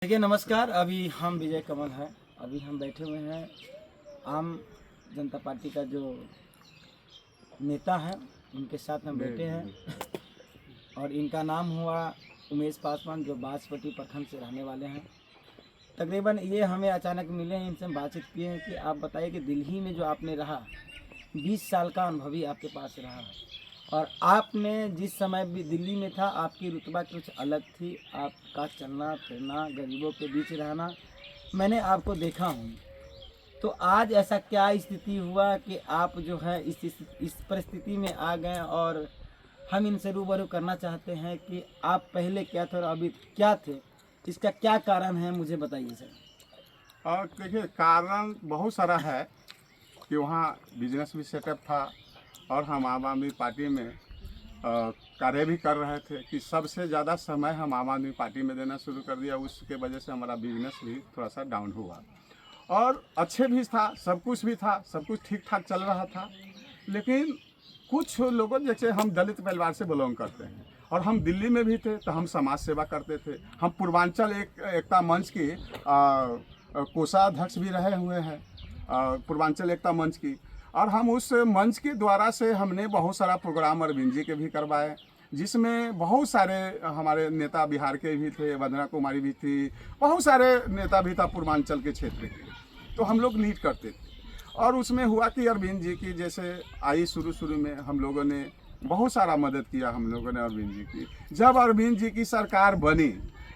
देखिए नमस्कार। अभी हम विजय कमल हैं। अभी हम बैठे हुए हैं आम जनता पार्टी का जो नेता है उनके साथ हम बैठे हैं और इनका नाम हुआ उमेश पासवान, जो बाजपट्टी प्रखंड से रहने वाले हैं। तकरीबन ये हमें अचानक मिले हैं, इनसे हम बातचीत किए हैं कि आप बताइए कि दिल्ली में जो आपने रहा 20 साल का अनुभवी आपके पास रहा है और आपने जिस समय भी दिल्ली में था आपकी रुतबा कुछ अलग थी। आपका चलना फिरना, गरीबों के बीच रहना, मैंने आपको देखा हूँ। तो आज ऐसा क्या स्थिति हुआ कि आप जो है इस परिस्थिति में आ गए और हम इनसे रूबरू करना चाहते हैं कि आप पहले क्या थे और अभी क्या थे, इसका क्या कारण है, मुझे बताइए सर। और देखिए, कारण बहुत सारा है कि वहाँ बिजनेस भी सेटअप था और हम आम आदमी पार्टी में कार्य भी कर रहे थे कि सबसे ज़्यादा समय हम आम आदमी पार्टी में देना शुरू कर दिया। उसके वजह से हमारा बिजनेस भी थोड़ा सा डाउन हुआ और अच्छे भी था, सब कुछ भी था, सब कुछ ठीक ठाक चल रहा था। लेकिन कुछ लोगों, जैसे हम दलित परिवार से बिलोंग करते हैं और हम दिल्ली में भी थे तो हम समाज सेवा करते थे। हम पूर्वांचल एकता मंच की कोषाध्यक्ष भी रहे हुए हैं, पूर्वांचल एकता मंच की। और हम उस मंच के द्वारा से हमने बहुत सारा प्रोग्राम अरविंद जी के भी करवाए, जिसमें बहुत सारे हमारे नेता बिहार के भी थे, वंदना कुमारी भी थी, बहुत सारे नेता भी था पूर्वांचल के क्षेत्र के, तो हम लोग लीड करते थे। और उसमें हुआ कि अरविंद जी की जैसे आई, शुरू में हम लोगों ने बहुत सारा मदद किया हम लोगों ने अरविंद जी की। जब अरविंद जी की सरकार बनी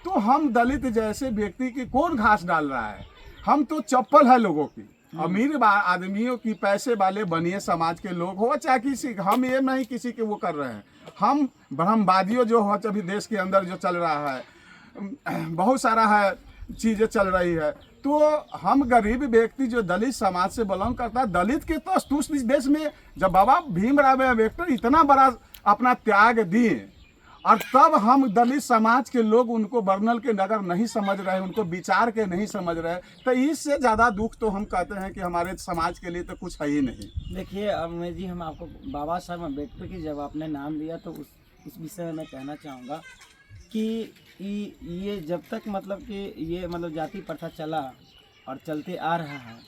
तो हम दलित जैसे व्यक्ति की कौन घास डाल रहा है, हम तो चप्पल है लोगों की, अमीर आदमियों की, पैसे वाले बनिए समाज के लोग हो चाहे किसी, हम ये नहीं किसी के वो कर रहे हैं। हम ब्रह्मवादियों जो हो अभी देश के अंदर जो चल रहा है, बहुत सारा है चीज़ें चल रही है, तो हम गरीब व्यक्ति जो दलित समाज से बिलोंग करता है, दलित के तो इस देश में जब बाबा भीमराव अम्बेडकर इतना बड़ा अपना त्याग दिए और तब हम दलित समाज के लोग उनको वर्णल के नगर नहीं समझ रहे, उनको विचार के नहीं समझ रहे, तो इससे ज़्यादा दुख तो हम कहते हैं कि हमारे समाज के लिए तो कुछ है ही नहीं। देखिए अमेश जी, हम आपको बाबा साहब अम्बेडकर की जब आपने नाम लिया तो उस विषय में मैं कहना चाहूँगा कि ये जब तक मतलब कि ये मतलब जाति प्रथा चला और चलते आ रहा है,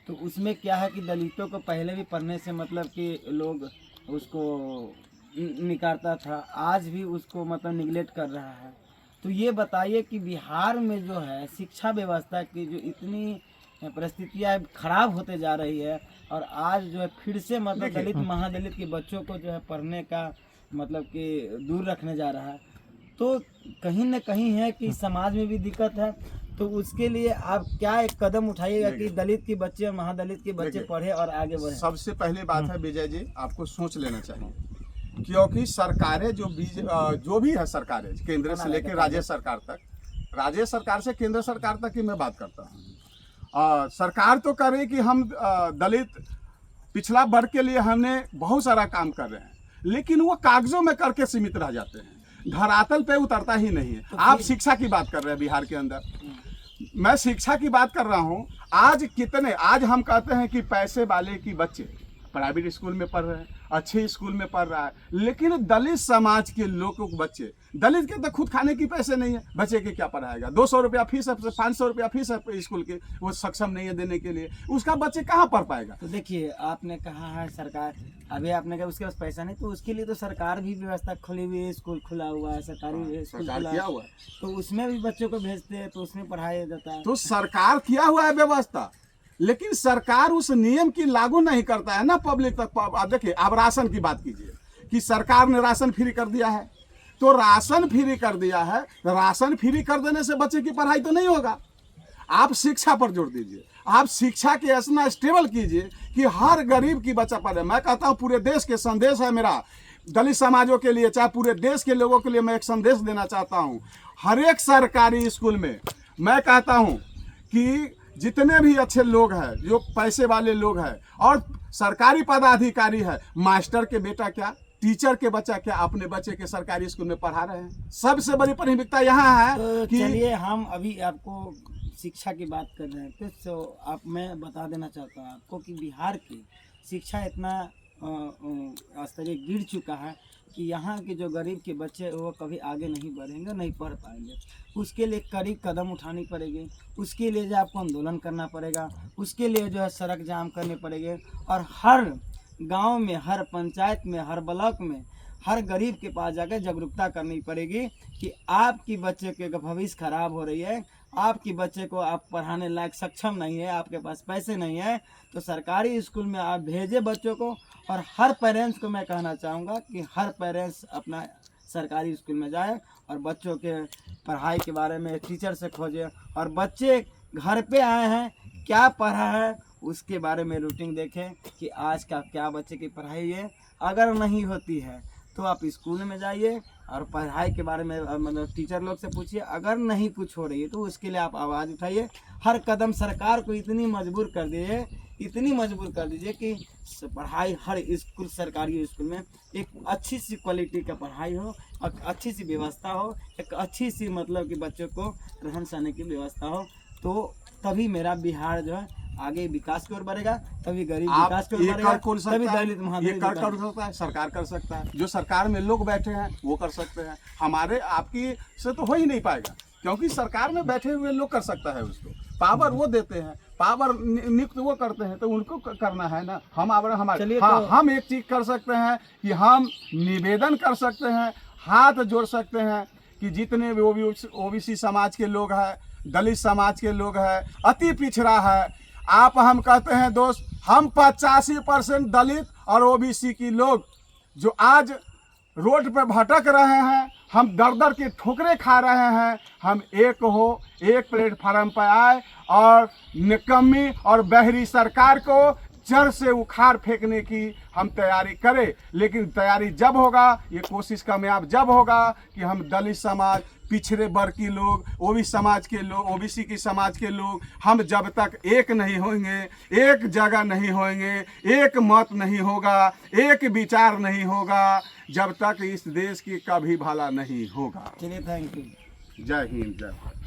तो उसमें क्या है कि दलितों को पहले भी पढ़ने से मतलब कि लोग उसको निकारता था, आज भी उसको मतलब निगलेक्ट कर रहा है। तो ये बताइए कि बिहार में जो है शिक्षा व्यवस्था की जो इतनी परिस्थितियाँ खराब होते जा रही है और आज जो है फिर से मतलब दलित महादलित के बच्चों को जो है पढ़ने का मतलब कि दूर रखने जा रहा है, तो कहीं न कहीं है कि समाज में भी दिक्कत है। तो उसके लिए आप क्या एक कदम उठाइएगा कि दलित के बच्चे और महादलित के बच्चे पढ़े और आगे बढ़े। सबसे पहली बात है विजय जी, आपको सोच लेना चाहिए, क्योंकि सरकारें जो भी है सरकारें, केंद्र से लेकर राज्य सरकार तक, राज्य सरकार से केंद्र सरकार तक की मैं बात करता हूँ। सरकार तो करे कि हम दलित पिछड़ा वर्ग के लिए हमने बहुत सारा काम कर रहे हैं, लेकिन वो कागजों में करके सीमित रह जाते हैं, धरातल पे उतरता ही नहीं है। आप शिक्षा की बात कर रहे हैं बिहार के अंदर, मैं शिक्षा की बात कर रहा हूँ। आज हम कहते हैं कि पैसे वाले की बच्चे प्राइवेट स्कूल में पढ़ रहे हैं, अच्छे स्कूल में पढ़ रहा है, लेकिन दलित समाज के लोगों के बच्चे, दलित के तो खुद खाने की पैसे नहीं है, बच्चे के क्या पढ़ाएगा? 200 रुपया फीस है, 500 रुपया फीस है स्कूल की, वो सक्षम नहीं है देने के लिए, उसका बच्चे कहाँ पढ़ पाएगा? तो देखिए आपने कहा है सरकार, अभी आपने कहा उसके पास पैसा नहीं, तो उसके लिए तो सरकार भी व्यवस्था खुली हुई है, स्कूल खुला हुआ है, सरकारी स्कूल खुला हुआ है, तो उसमें भी बच्चों को भेजते हैं, तो उसमें पढ़ाया जाता है। तो सरकार किया हुआ है व्यवस्था, लेकिन सरकार उस नियम की लागू नहीं करता है ना पब्लिक तक। आप देखिए, आप राशन की बात कीजिए कि सरकार ने राशन फ्री कर दिया है, तो राशन फ्री कर दिया है, राशन फ्री कर देने से बच्चे की पढ़ाई तो नहीं होगा। आप शिक्षा पर जोर दीजिए, आप शिक्षा के इतना स्टेबल कीजिए कि हर गरीब की बच्चा पढ़े। मैं कहता हूँ पूरे देश के संदेश है मेरा, दलित समाजों के लिए, चाहे पूरे देश के लोगों के लिए मैं एक संदेश देना चाहता हूँ। हर एक सरकारी स्कूल में मैं कहता हूँ कि जितने भी अच्छे लोग हैं, जो पैसे वाले लोग हैं और सरकारी पदाधिकारी है, मास्टर के बेटा क्या, टीचर के बच्चा क्या अपने बच्चे के सरकारी स्कूल में पढ़ा रहे हैं। सबसे बड़ी प्राथमिकता यहाँ है तो कि चलिए हम अभी आपको शिक्षा की बात कर रहे हैं, तो आप मैं बता देना चाहता हूँ आपको कि बिहार की शिक्षा इतना स्तरीय गिर चुका है कि यहाँ के जो गरीब के बच्चे वो कभी आगे नहीं बढ़ेंगे, नहीं पढ़ पाएंगे। उसके लिए कड़ी कदम उठानी पड़ेगी, उसके लिए जो आपको आंदोलन करना पड़ेगा, उसके लिए जो है सड़क जाम करने पड़ेंगे और हर गांव में, हर पंचायत में, हर ब्लॉक में, हर गरीब के पास जाकर जागरूकता करनी पड़ेगी कि आपकी बच्चे के भविष्य खराब हो रही है, आपकी बच्चे को आप पढ़ाने लायक सक्षम नहीं है, आपके पास पैसे नहीं है, तो सरकारी स्कूल में आप भेजें बच्चों को। और हर पेरेंट्स को मैं कहना चाहूँगा कि हर पेरेंट्स अपना सरकारी स्कूल में जाए और बच्चों के पढ़ाई के बारे में टीचर से खोजें, और बच्चे घर पे आए हैं क्या पढ़ा है उसके बारे में रूटीन देखें कि आज का क्या बच्चे की पढ़ाई है। अगर नहीं होती है तो आप स्कूल में जाइए और पढ़ाई के बारे में मतलब टीचर लोग से पूछिए। अगर नहीं कुछ हो रही है तो उसके लिए आप आवाज़ उठाइए। हर कदम सरकार को इतनी मजबूर कर दीजिए, इतनी मजबूर कर दीजिए कि पढ़ाई हर स्कूल, सरकारी स्कूल में एक अच्छी सी क्वालिटी का पढ़ाई हो, अच्छी सी व्यवस्था हो, एक अच्छी सी मतलब कि बच्चों को रहन सहने की व्यवस्था हो, तो तभी मेरा बिहार जो है आगे विकास की ओर बढ़ेगा, तभी गरीब विकास की ओर बढ़ेगा, तभी दलित ये कर सकता है, सरकार कर सकता है, जो सरकार में लोग बैठे हैं वो कर सकते हैं। हमारे आपकी से तो हो ही नहीं पाएगा, क्योंकि सरकार में बैठे हुए लोग कर सकता है। उसको पावर वो देते हैं, पावर नियुक्त वो करते हैं, तो उनको करना है ना। हम हमारे हाँ, हम एक चीज कर सकते हैं कि हम निवेदन कर सकते हैं, हाथ जोड़ सकते हैं कि जितने भी ओबीसी समाज के लोग हैं, दलित समाज के लोग हैं, अति पिछड़ा है, आप हम कहते हैं दोस्त, हम 85% दलित और ओबीसी की लोग जो आज रोड पे भटक रहे हैं, हम दर दर के ठोकरें खा रहे हैं, हम एक प्लेटफार्म पर आए और निकम्मी और बहरी सरकार को जड़ से उखाड़ फेंकने की हम तैयारी करें। लेकिन तैयारी जब होगा, ये कोशिश कामयाब जब होगा कि हम दलित समाज, पिछड़े वर्ग के लोग, ओबीसी समाज के लोग, ओबीसी की समाज के लोग, हम जब तक एक नहीं होंगे, एक जगह नहीं होंगे, एक मत नहीं होगा, एक विचार नहीं होगा, जब तक इस देश की कभी भला नहीं होगा। चलिए, थैंक यू। जय हिंद, जय भारत।